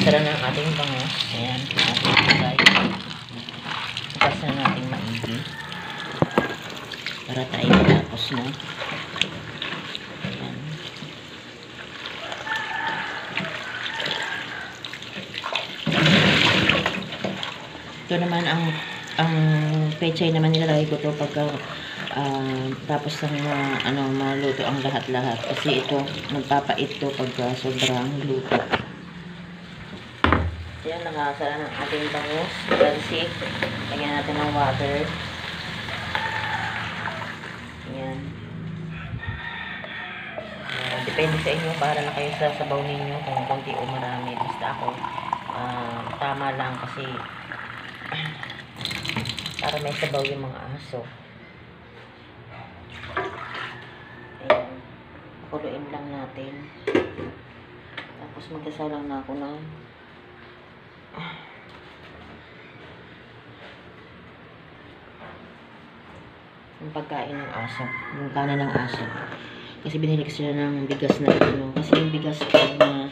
Sara na ang ating bango. Ayan, ating ilagay. Bukas na natin maigi. Para tayo matapos na. Ayan. Ito naman ang pechay naman nilalagay ko to pagka tapos ng maluto ang lahat-lahat. Kasi ito, magpapait to pagka sobrang luto. Yan, nakasara ng ating bangus. Talsik. Lagyan natin ng water. Yan. Depende sa inyo para na kayo sa sabaw ninyo kung konti o marami. Basta ako, tama lang kasi para may sabaw yung mga aso. Ayan. Pakuluin lang natin. Tapos magsasalang na ako ng yung pagkain ng aso. Yung kanin ng aso. Kasi binili ko sila ng bigas na ito. Kasi yung bigas na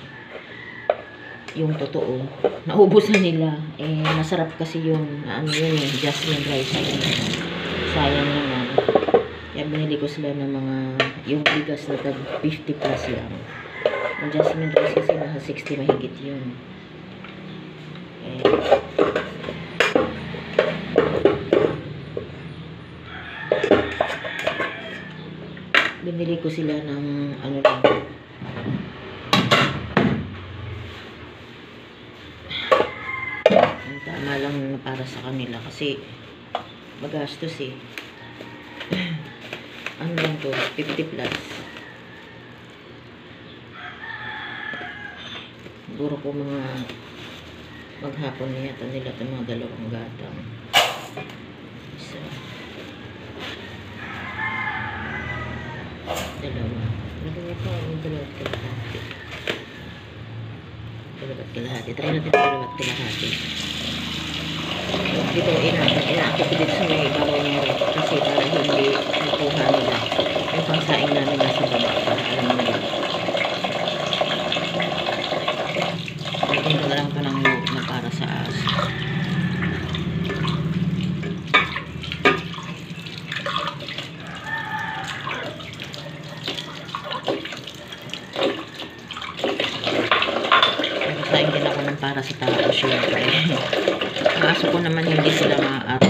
yung totoo, naubos na nila. Eh, masarap kasi yung yun eh, jasmine rice. Sayang naman. Kaya binili ko sila ng mga yung bigas na tag 50 plus lang. Yung jasmine rice kasi nasa 60 mahigit yun. Binili ko sila ng lang. Ang tama lang para sa kanila kasi magastos eh. Ano lang to? 50 plus. Siguro po mga maghapon niya ito nila ito mga 2 gatang. Isa. 2. Nagawin ko ang 2 kalahati. 2 kalahati. Try natin 2 kalahati. Dito, inaakit ko dito sa may ibabaw niya rin. Kasi para hindi nakuha nila. Yung pangsaing namin nasa baba. Para alam nila. Lagyan ko na lang ito ng loob na para sa aso. Nagsasaing din ako ng para sa tao syempre. Ang aso ko naman hindi sila maaat.